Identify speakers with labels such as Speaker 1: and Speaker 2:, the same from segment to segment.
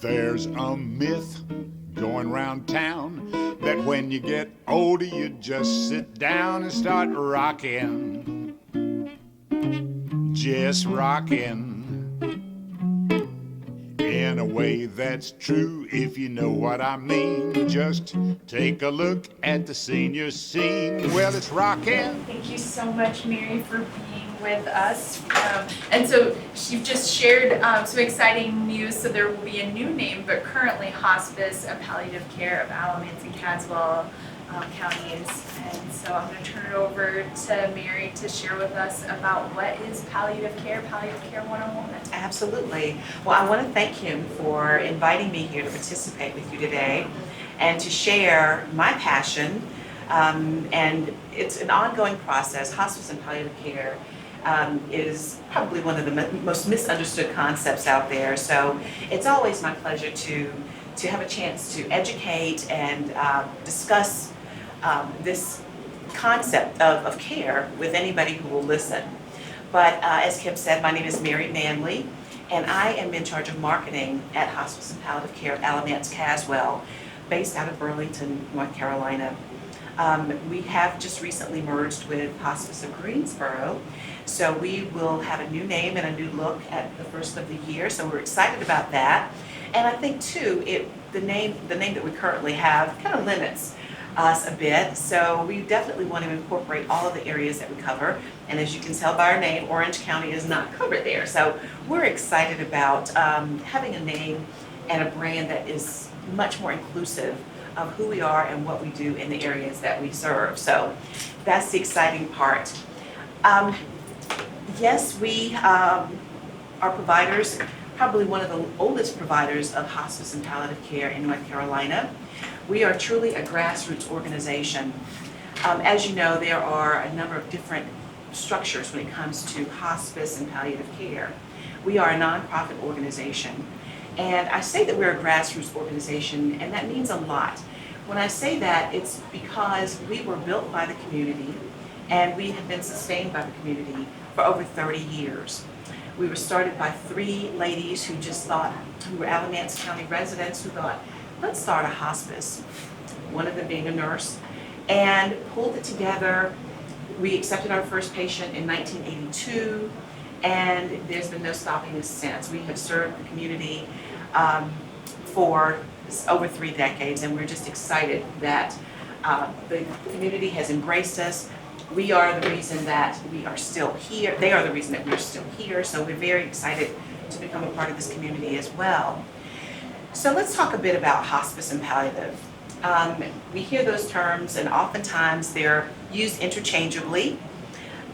Speaker 1: There's a myth going round town that when you get older you just sit down and start rocking, just rocking. In a way that's true, if you know what I mean. Just take a look at the senior scene. Well, it's rocking.
Speaker 2: Thank you so much, Mary, for being with us. And so you've just shared some exciting news. So there will be a new name, but currently Hospice and Palliative Care of Alamance and Caswell counties. And so I'm going to turn it over to Mary to share with us about what is Palliative Care 101.
Speaker 3: Absolutely. Well, I want to thank him for inviting me here to participate with you today and to share my passion. And it's an ongoing process. Hospice and palliative care is probably one of the most misunderstood concepts out there. So it's always my pleasure to have a chance to educate and discuss this concept of care with anybody who will listen. But as Kim said, my name is Mary Manley, and I am in charge of marketing at Hospice and Palliative Care of Alamance Caswell, based out of Burlington, North Carolina. We have just recently merged with Hospice of Greensboro, so we will have a new name and a new look at the first of the year, so we're excited about that. And I think too, the name that we currently have kind of limits us a bit, so we definitely want to incorporate all of the areas that we cover. And as you can tell by our name, Orange County is not covered there. So we're excited about having a name and a brand that is much more inclusive of who we are and what we do in the areas that we serve. So that's the exciting part. Yes, we are providers, probably one of the oldest providers of hospice and palliative care in North Carolina. We are truly a grassroots organization. As you know, there are a number of different structures when it comes to hospice and palliative care. We are a nonprofit organization. And I say that we're a grassroots organization, and that means a lot. When I say that, it's because we were built by the community, and we have been sustained by the community for over 30 years. We were started by 3 ladies who were Alamance County residents who thought, let's start a hospice. One of them being a nurse, and pulled it together. We accepted our first patient in 1982, and there's been no stopping us since. We have served the community for over 3 decades, and we're just excited that the community has embraced us. We are the reason that we are still here. They are the reason that we're still here, so we're very excited to become a part of this community as well. So let's talk a bit about hospice and palliative. We hear those terms, and oftentimes they're used interchangeably,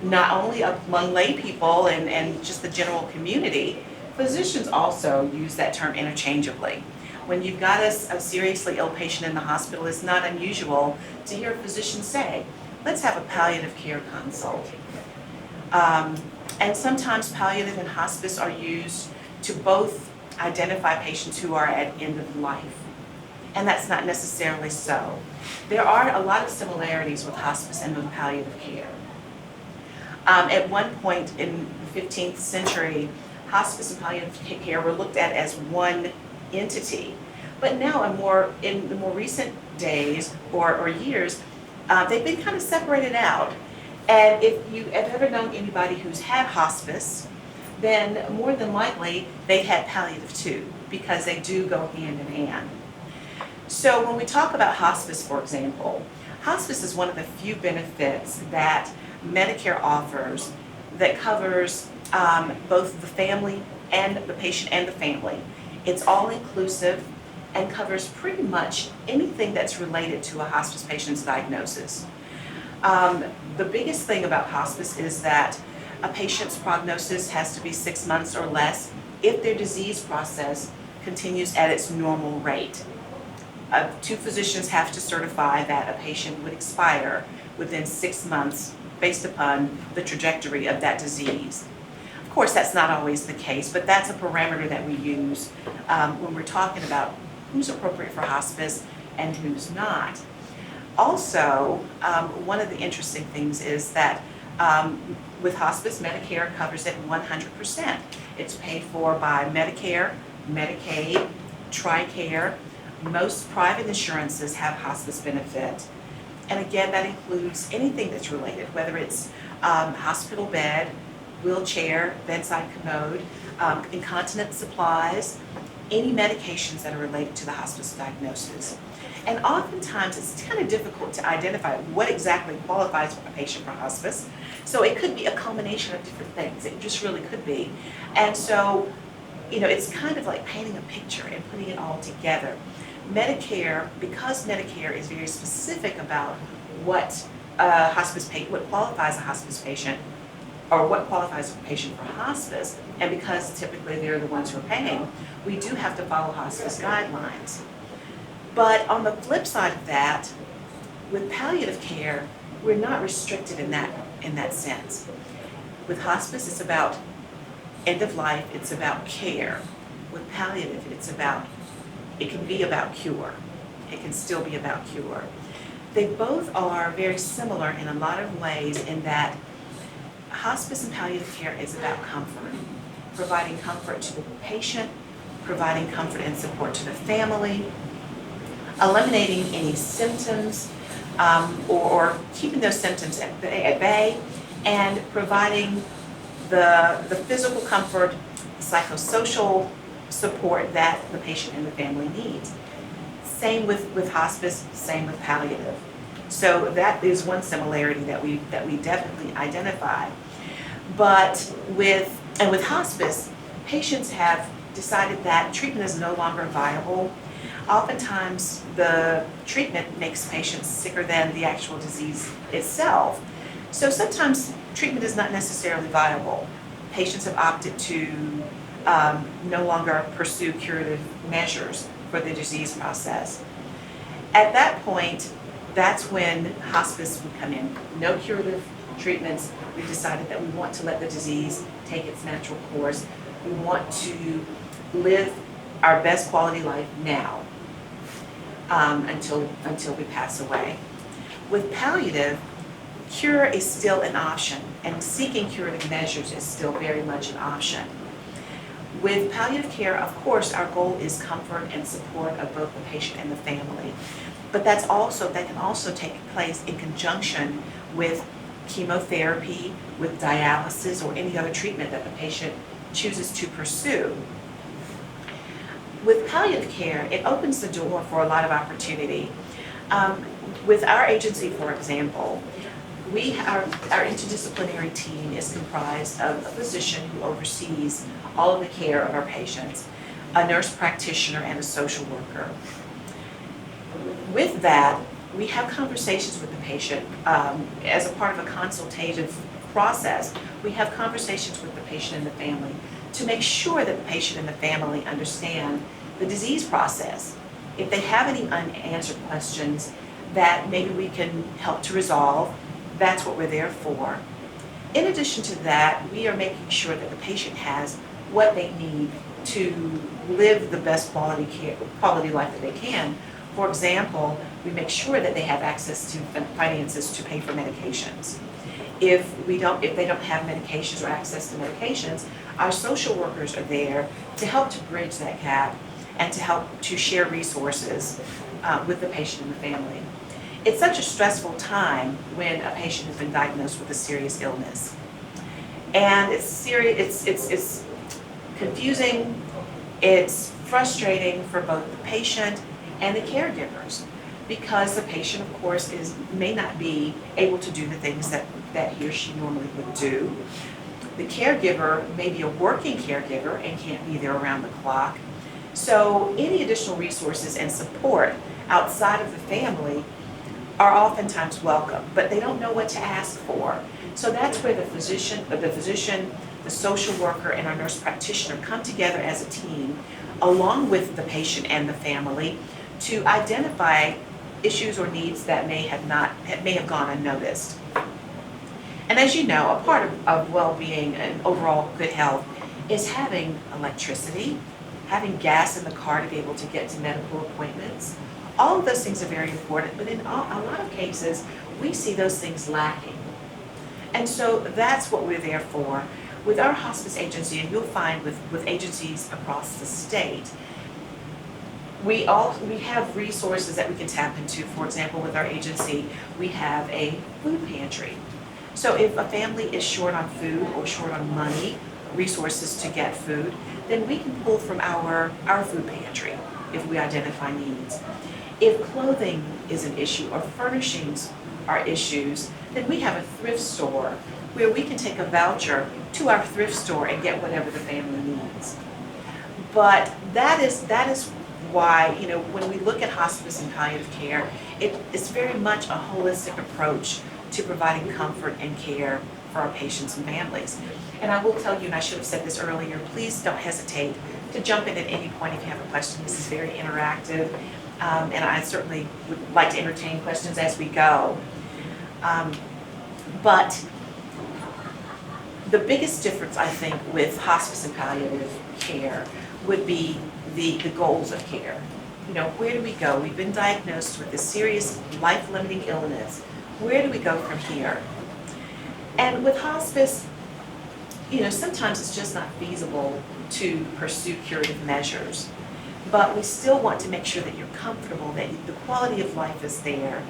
Speaker 3: not only among lay people and just the general community. Physicians also use that term interchangeably. When you've got a seriously ill patient in the hospital, it's not unusual to hear a physician say, let's have a palliative care consult. And sometimes palliative and hospice are used to both identify patients who are at end of life. And that's not necessarily so. There are a lot of similarities with hospice and with palliative care. At one point in the 15th century, hospice and palliative care were looked at as one entity. But now in the more recent days or years, they've been kind of separated out. And if you have ever known anybody who's had hospice, then more than likely they've had palliative too, because they do go hand in hand. So when we talk about hospice, for example, hospice is one of the few benefits that Medicare offers that covers both the family and the patient and the family. It's all inclusive and covers pretty much anything that's related to a hospice patient's diagnosis. The biggest thing about hospice is that a patient's prognosis has to be 6 months or less if their disease process continues at its normal rate. 2 physicians have to certify that a patient would expire within 6 months based upon the trajectory of that disease. Of course, that's not always the case, but that's a parameter that we use when we're talking about who's appropriate for hospice and who's not. Also, one of the interesting things is that with hospice, Medicare covers it 100%. It's paid for by Medicare, Medicaid, TRICARE. Most private insurances have hospice benefit. And again, that includes anything that's related, whether it's hospital bed, wheelchair, bedside commode, incontinence supplies, any medications that are related to the hospice diagnosis. And oftentimes it's kind of difficult to identify what exactly qualifies a patient for hospice. So it could be a combination of different things. It just really could be. And so, it's kind of like painting a picture and putting it all together. Medicare, because Medicare is very specific about what what qualifies a hospice patient, or what qualifies a patient for hospice, and because typically they're the ones who are paying, we do have to follow hospice guidelines. But on the flip side of that, with palliative care, we're not restricted in that sense. With hospice, it's about end of life, it's about care. With palliative, it can be about cure. It can still be about cure. They both are very similar in a lot of ways in that hospice and palliative care is about comfort, providing comfort to the patient, providing comfort and support to the family, eliminating any symptoms or keeping those symptoms at bay, and providing the physical comfort, psychosocial support that the patient and the family needs. Same with hospice, same with palliative. So that is one similarity that we definitely identify. But with hospice, patients have decided that treatment is no longer viable. Oftentimes, the treatment makes patients sicker than the actual disease itself. So sometimes treatment is not necessarily viable. Patients have opted to no longer pursue curative measures for the disease process. At that point, that's when hospice would come in. No curative treatments. We decided that we want to let the disease take its natural course. We want to live our best quality life now until we pass away. With palliative, cure is still an option, and seeking curative measures is still very much an option. With palliative care, of course, our goal is comfort and support of both the patient and the family. But that can also take place in conjunction with chemotherapy, with dialysis, or any other treatment that the patient chooses to pursue. With palliative care, it opens the door for a lot of opportunity. With our agency, for example, our interdisciplinary team is comprised of a physician who oversees all of the care of our patients, a nurse practitioner, and a social worker. With that, we have conversations with the patient as a part of a consultative process. We have conversations with the patient and the family to make sure that the patient and the family understand the disease process. If they have any unanswered questions that maybe we can help to resolve, that's what we're there for. In addition to that, we are making sure that the patient has what they need to live the best quality life that they can. For example, we make sure that they have access to finances to pay for medications. If they don't have medications or access to medications, our social workers are there to help to bridge that gap and to help to share resources with the patient and the family. It's such a stressful time when a patient has been diagnosed with a serious illness. And it's confusing, it's frustrating for both the patient and the caregivers, because the patient, of course, may not be able to do the things that he or she normally would do. The caregiver may be a working caregiver and can't be there around the clock. So any additional resources and support outside of the family are oftentimes welcome, but they don't know what to ask for. So that's where the physician, the social worker, and our nurse practitioner come together as a team, along with the patient and the family, to identify issues or needs that may have gone unnoticed. And as you know, a part of well-being and overall good health is having electricity, having gas in the car to be able to get to medical appointments. All of those things are very important, but in a lot of cases, we see those things lacking. And so that's what we're there for. With our hospice agency, and you'll find with agencies across the state, We have resources that we can tap into. For example, with our agency, we have a food pantry. So if a family is short on food or short on money, resources to get food, then we can pull from our food pantry if we identify needs. If clothing is an issue or furnishings are issues, then we have a thrift store where we can take a voucher to our thrift store and get whatever the family needs. But that is why, you know, when we look at hospice and palliative care, it's very much a holistic approach to providing comfort and care for our patients and families. And I will tell you, and I should have said this earlier, please don't hesitate to jump in at any point if you have a question. This is very interactive, and I certainly would like to entertain questions as we go. But the biggest difference, I think, with hospice and palliative care would be the goals of care. You know, where do we go? We've been diagnosed with a serious life-limiting illness. Where do we go from here? And with hospice, you know, sometimes it's just not feasible to pursue curative measures. But we still want to make sure that you're comfortable, that the quality of life is there,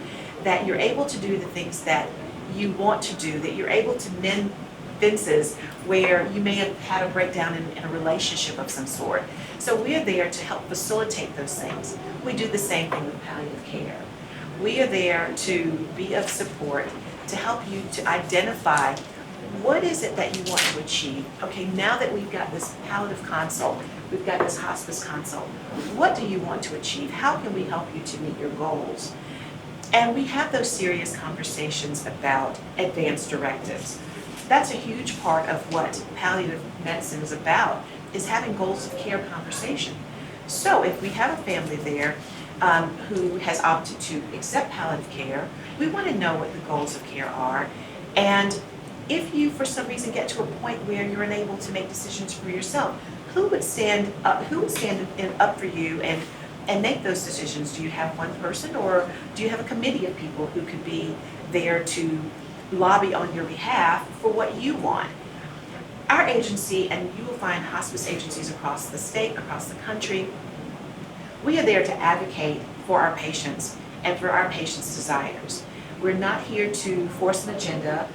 Speaker 3: that you're able to do the things that you want to do, that you're able to mend fences where you may have had a breakdown in a relationship of some sort. So we're there to help facilitate those things. We do the same thing with palliative care. We are there to be of support, to help you to identify what is it that you want to achieve. Okay, now that we've got this palliative consult, we've got this hospice consult, what do you want to achieve? How can we help you to meet your goals? And we have those serious conversations about advanced directives. That's a huge part of what palliative medicine is about, is having goals of care conversation. So if we have a family there who has opted to accept palliative care, we want to know what the goals of care are. And if you, for some reason, get to a point where you're unable to make decisions for yourself, who would stand up for you and make those decisions? Do you have one person, or do you have a committee of people who could be there to lobby on your behalf for what you want? Our agency, and you will find hospice agencies across the state, across the country, we are there to advocate for our patients and for our patients' desires. We're not here to force an agenda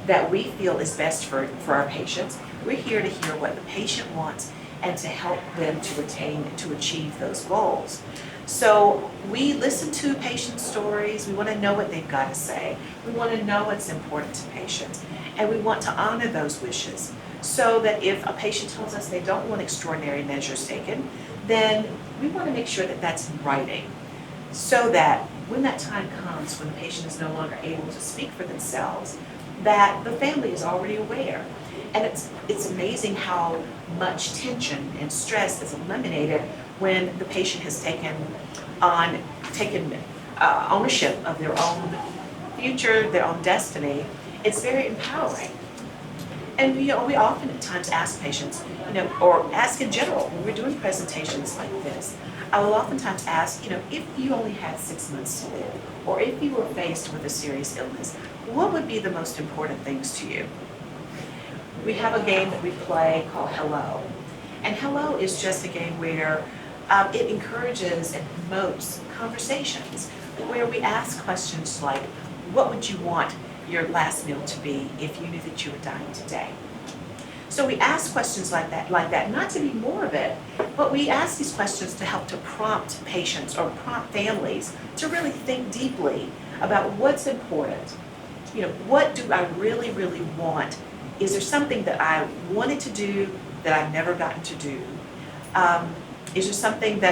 Speaker 3: that we feel is best for our patients. We're here to hear what the patient wants and to help them to attain and to achieve those goals. So we listen to patients' stories. We want to know what they've got to say. We want to know what's important to patients. And we want to honor those wishes, so that if a patient tells us they don't want extraordinary measures taken, then we want to make sure that that's in writing, so that when that time comes, when the patient is no longer able to speak for themselves, that the family is already aware. And it's amazing how much tension and stress is eliminated when the patient has taken ownership of their own future, their own destiny. It's very empowering. And we often at times ask patients, or ask in general when we're doing presentations like this, I will oftentimes ask, if you only had 6 months to live, or if you were faced with a serious illness, what would be the most important things to you? We have a game that we play called Hello. And Hello is just a game where it encourages and promotes conversations, where we ask questions like, what would you want your last meal to be if you knew that you were dying today? So we ask questions like that, not to be morbid, but we ask these questions to help to prompt patients or prompt families to really think deeply about what's important. What do I really, really want? Is there something that I wanted to do that I've never gotten to do? Is there something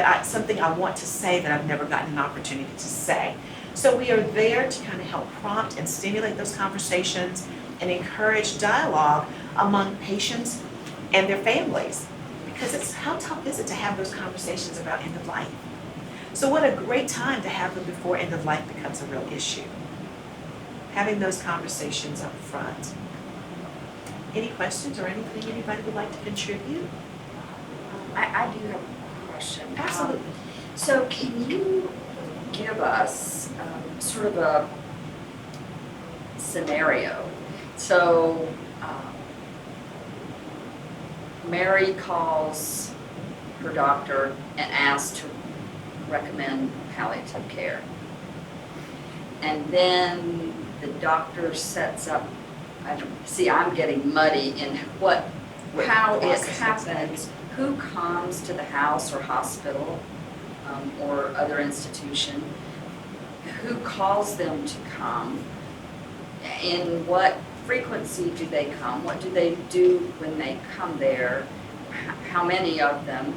Speaker 3: I want to say that I've never gotten an opportunity to say? So we are there to kind of help prompt and stimulate those conversations and encourage dialogue among patients and their families. Because how tough is it to have those conversations about end of life? So what a great time to have them before end of life becomes a real issue. Having those conversations up front. Any questions or anything anybody would like to contribute?
Speaker 4: I do have a question.
Speaker 3: Absolutely.
Speaker 4: So can you give us sort of a scenario? So Mary calls her doctor and asks to recommend palliative care. And then the doctor sets up, I'm getting muddy in how it happens. Who comes to the house or hospital or other institution? Who calls them to come? In what frequency do they come? What do they do when they come there? How many of them?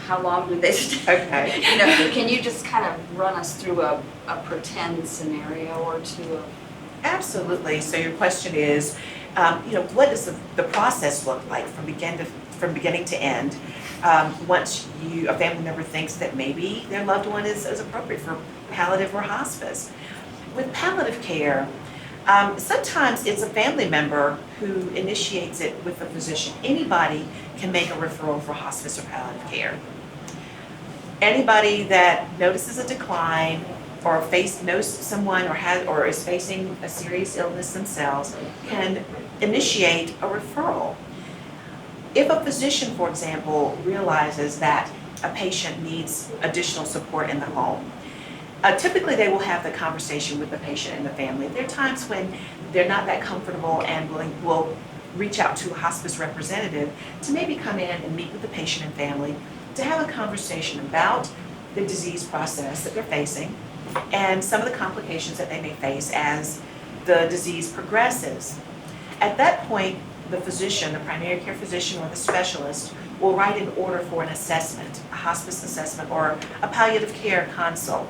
Speaker 4: How long do they stay?
Speaker 3: Okay.
Speaker 4: Can you just kind of run us through a pretend scenario or two?
Speaker 3: Absolutely. So your question is, what does the process look like from beginning to end? Once a family member thinks that maybe their loved one is appropriate for palliative or hospice. With palliative care, sometimes it's a family member who initiates it with the physician. Anybody can make a referral for hospice or palliative care. Anybody that notices a decline or knows someone or is facing a serious illness themselves can initiate a referral. If a physician, for example, realizes that a patient needs additional support in the home, typically they will have the conversation with the patient and the family. There are times when they're not that comfortable and will reach out to a hospice representative to maybe come in and meet with the patient and family to have a conversation about the disease process that they're facing and some of the complications that they may face as the disease progresses. At that point, the physician, the primary care physician or the specialist, will write an order for an assessment, a hospice assessment or a palliative care consult.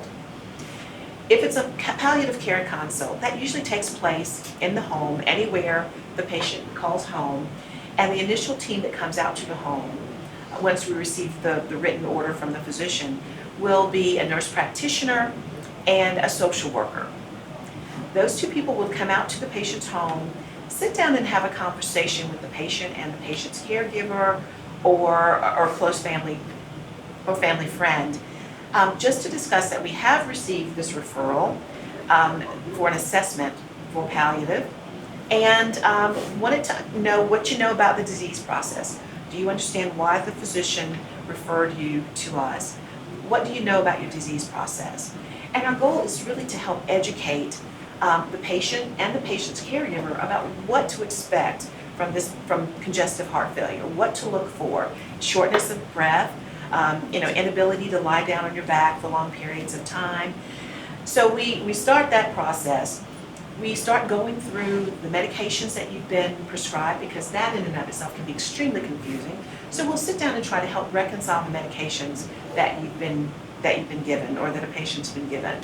Speaker 3: If it's a palliative care consult, that usually takes place in the home, anywhere the patient calls home, and the initial team that comes out to the home, once we receive the written order from the physician, will be a nurse practitioner and a social worker. Those two people will come out to the patient's home, sit down and have a conversation with the patient and the patient's caregiver or close family or family friend, just to discuss that we have received this referral for an assessment for palliative and wanted to know what you know about the disease process. Do you understand why the physician referred you to us? What do you know about your disease process? And our goal is really to help educate the patient and the patient's caregiver about what to expect from congestive heart failure, what to look for, shortness of breath, inability to lie down on your back for long periods of time. So we start that process. We start going through the medications that you've been prescribed because that in and of itself can be extremely confusing. So we'll sit down and try to help reconcile the medications that you've been given or that a patient's been given.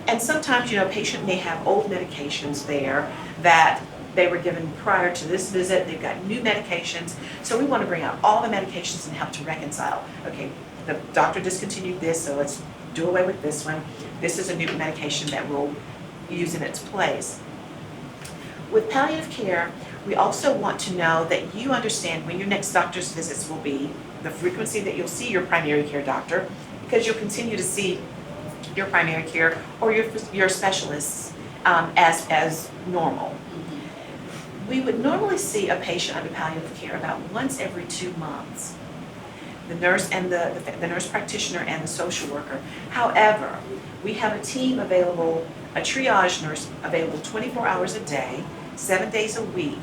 Speaker 3: And sometimes, a patient may have old medications there that they were given prior to this visit. They've got new medications. So we want to bring out all the medications and help to reconcile. Okay, the doctor discontinued this, so let's do away with this one. This is a new medication that we'll use in its place. With palliative care, we also want to know that you understand when your next doctor's visits will be, the frequency that you'll see your primary care doctor, because you'll continue to see your primary care or your specialists as normal. We would normally see a patient under palliative care about once every 2 months. The nurse and the nurse practitioner and the social worker. However, we have a team available, a triage nurse available 24 hours a day, 7 days a week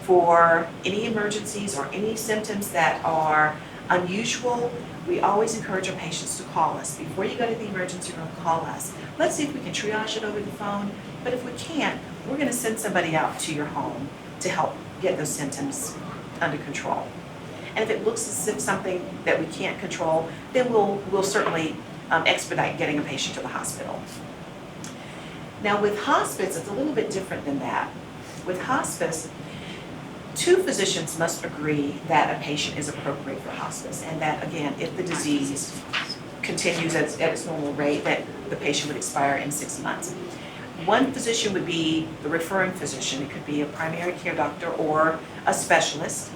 Speaker 3: for any emergencies or any symptoms that are unusual. We always encourage our patients to call us. Before you go to the emergency room, call us. Let's see if we can triage it over the phone, but if we can't, we're going to send somebody out to your home to help get those symptoms under control. And if it looks as if something that we can't control, then we'll certainly expedite getting a patient to the hospital. Now with hospice, it's a little bit different than that. With hospice, 2 physicians must agree that a patient is appropriate for hospice, and that, again, if the disease continues at its normal rate, that the patient would expire in 6 months. One physician would be the referring physician. It could be a primary care doctor or a specialist,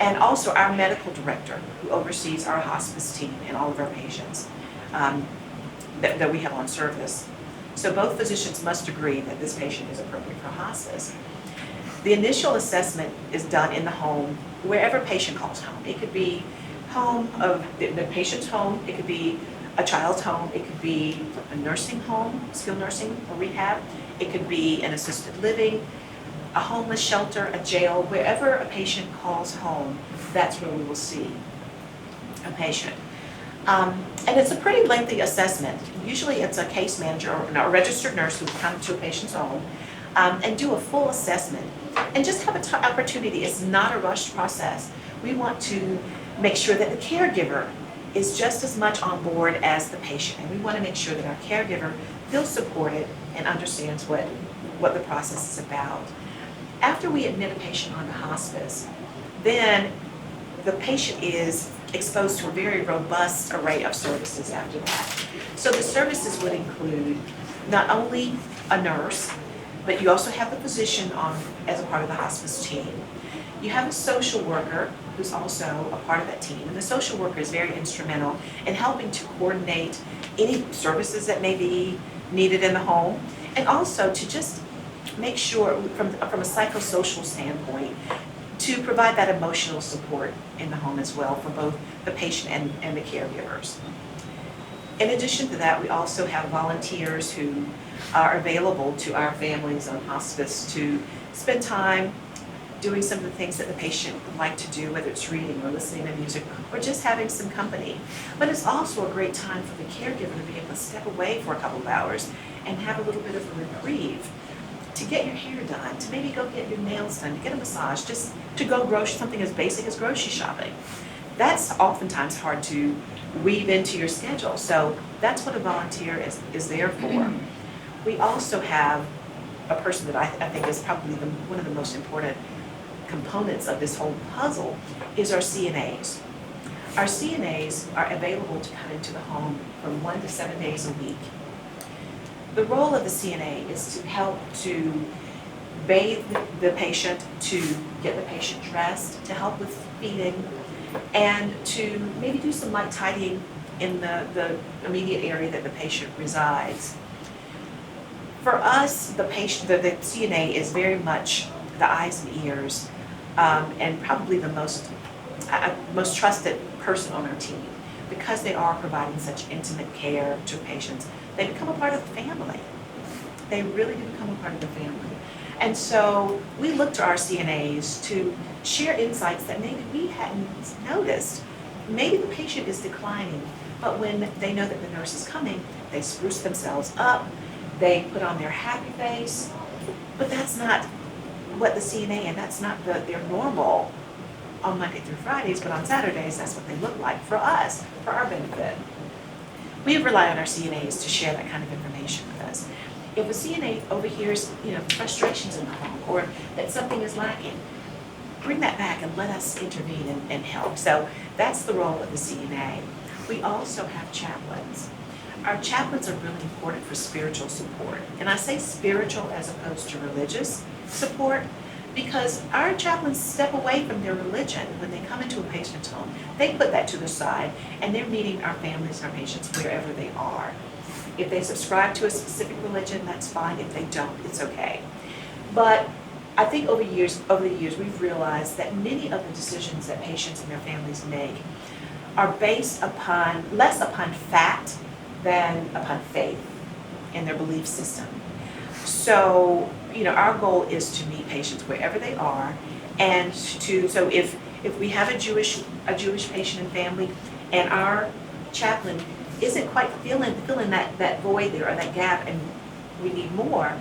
Speaker 3: and also our medical director who oversees our hospice team and all of our patients that we have on service. So both physicians must agree that this patient is appropriate for hospice. The initial assessment is done in the home, wherever patient calls home. It could be home of the patient's home, it could be a child's home, it could be a nursing home, skilled nursing or rehab, it could be an assisted living, a homeless shelter, a jail, wherever a patient calls home, that's where we will see a patient. And it's a pretty lengthy assessment. Usually it's a case manager or a registered nurse who will come to a patient's home and do a full assessment and just have an opportunity. It's not a rushed process. We want to make sure that the caregiver is just as much on board as the patient, and we want to make sure that our caregiver feels supported and understands what the process is about. After we admit a patient onto hospice, then the patient is exposed to a very robust array of services after that. So the services would include not only a nurse, but you also have the physician on as a part of the hospice team. You have a social worker who's also a part of that team, and the social worker is very instrumental in helping to coordinate any services that may be needed in the home, and also to just make sure from a psychosocial standpoint to provide that emotional support in the home as well for both the patient and the caregivers. In addition to that, we also have volunteers who are available to our families on hospice to spend time doing some of the things that the patient would like to do, whether it's reading or listening to music or just having some company. But it's also a great time for the caregiver to be able to step away for a couple of hours and have a little bit of a reprieve, to get your hair done, to maybe go get your nails done, to get a massage, just to go something as basic as grocery shopping. That's oftentimes hard to weave into your schedule, so that's what a volunteer is there for. We also have a person that I think is probably one of the most important components of this whole puzzle is our CNAs. Our CNAs are available to come into the home from 1 to 7 days a week. The role of the CNA is to help to bathe the patient, to get the patient dressed, to help with feeding, and to maybe do some light tidying in the immediate area that the patient resides. For us, the CNA is very much the eyes and ears, and probably the most trusted person on our team, because they are providing such intimate care to patients. They become a part of the family. They really do become a part of the family. And so we look to our CNAs to share insights that maybe we hadn't noticed. Maybe the patient is declining, but when they know that the nurse is coming, they spruce themselves up, they put on their happy face, but that's not what the CNA, and that's not their normal on Monday through Fridays, but on Saturdays, that's what they look like for us, for our benefit. We rely on our CNAs to share that kind of information with us. If a CNA overhears, frustrations in the home or that something is lacking, bring that back and let us intervene and help. So that's the role of the CNA. We also have chaplains. Our chaplains are really important for spiritual support. And I say spiritual as opposed to religious support, because our chaplains step away from their religion when they come into a patient's home. They put that to the side, and they're meeting our families and our patients wherever they are. If they subscribe to a specific religion, that's fine. If they don't, it's okay. But I think over the years, we've realized that many of the decisions that patients and their families make are based less upon fact than upon faith in their belief system. So, our goal is to meet patients wherever they are, and so if we have a Jewish patient and family, and our chaplain isn't quite filling that void there or that gap, and we need more,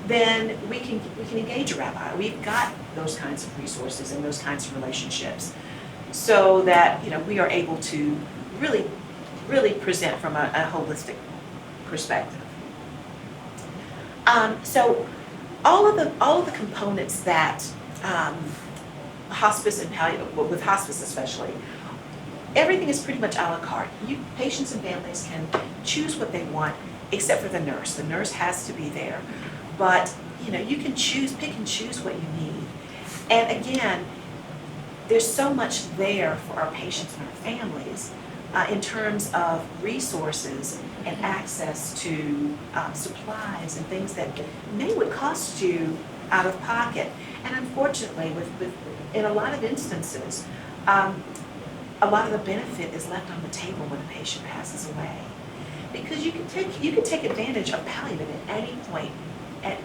Speaker 3: then we can engage a rabbi. We've got those kinds of resources and those kinds of relationships, so that we are able to really present from a holistic perspective. So all of the components that hospice and palliative, with hospice especially, everything is pretty much a la carte. Patients and families can choose what they want, except for the nurse. The nurse has to be there, but you can pick and choose what you need. And again, there's so much there for our patients and our families in terms of resources and access to supplies and things that would cost you out of pocket. And unfortunately, in a lot of instances, a lot of the benefit is left on the table when a patient passes away. because you can take advantage of palliative at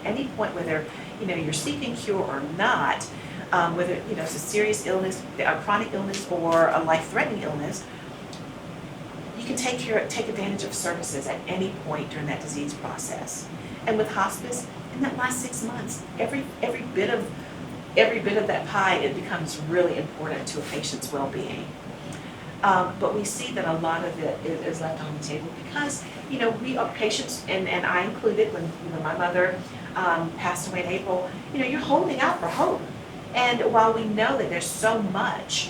Speaker 3: any point, whether you're seeking cure or not, whether it's a serious illness, a chronic illness, or a life-threatening illness. You can take advantage of services at any point during that disease process. And with hospice, in that last 6 months, every bit of that pie, it becomes really important to a patient's well-being. But we see that a lot of it is left on the table because, we are patients, and I included when my mother passed away in April, you're holding out for hope. And while we know that there's so much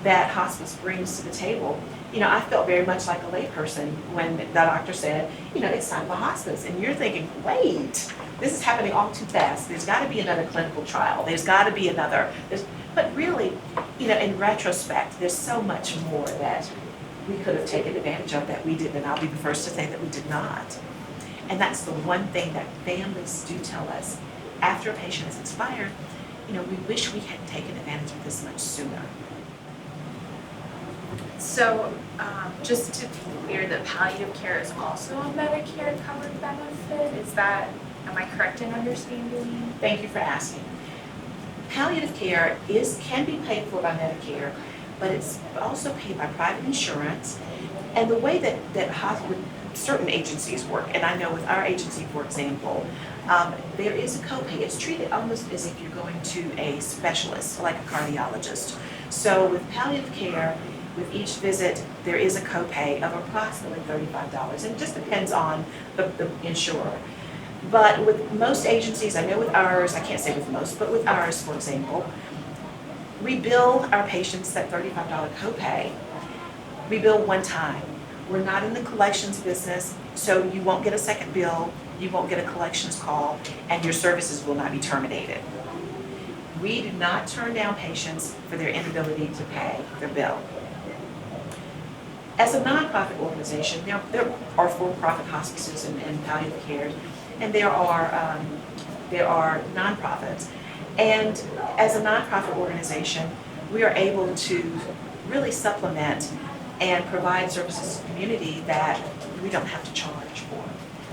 Speaker 3: that hospice brings to the table, I felt very much like a layperson when the doctor said, it's time for hospice. And you're thinking, wait, this is happening all too fast. There's got to be another clinical trial. There's got to be another. But really, in retrospect, there's so much more that we could have taken advantage of that we didn't. And I'll be the first to say that we did not. And that's the one thing that families do tell us after a patient has expired. We wish we had taken advantage of this much sooner.
Speaker 2: So, just to be clear, that palliative care is also a Medicare covered benefit? Am I correct in understanding?
Speaker 3: Thank you for asking. Palliative care can be paid for by Medicare, but it's also paid by private insurance. And the way that certain agencies work, and I know with our agency, for example, there is a copay. It's treated almost as if you're going to a specialist, like a cardiologist. So with palliative care, with each visit, there is a copay of approximately $35. And it just depends on the insurer. But with most agencies, I know with ours, I can't say with most, but with ours, for example, we bill our patients that $35 copay. We bill one time. We're not in the collections business, so you won't get a second bill, you won't get a collections call, and your services will not be terminated. We do not turn down patients for their inability to pay their bill. As a nonprofit organization, there are for-profit hospices and palliative care, and there are nonprofits. And as a nonprofit organization, we are able to really supplement and provide services to the community that we don't have to charge for.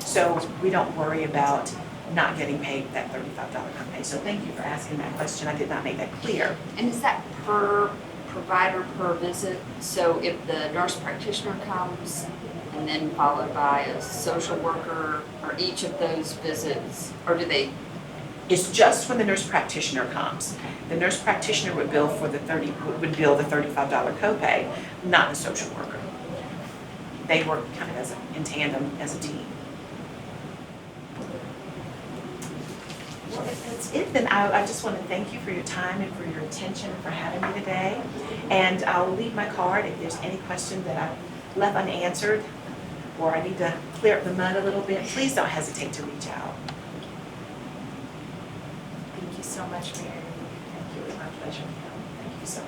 Speaker 3: So we don't worry about not getting paid that $35 copay. So thank you for asking that question. I did not make that clear.
Speaker 4: And is that per provider per visit? So if the nurse practitioner comes and then followed by a social worker, or each of those visits, or do they?
Speaker 3: It's just when the nurse practitioner comes. The nurse practitioner would bill the $35 copay, not the social worker. They work kind of in tandem as a team. Well, if that's it, then I just want to thank you for your time and for your attention and for having me today. And I'll leave my card if there's any question that I left unanswered or I need to clear up the mud a little bit. Please don't hesitate to reach out.
Speaker 2: Thank you so much, Mary.
Speaker 3: Thank you. It was my pleasure. Thank you so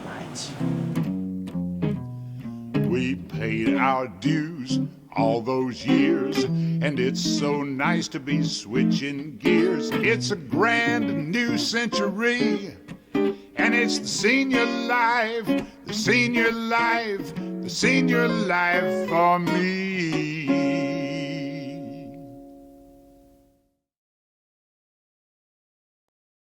Speaker 3: much.
Speaker 1: We paid our dues all those years, and it's so nice to be switching gears. It's a grand new century, and it's the senior life, the senior life, the senior life for me.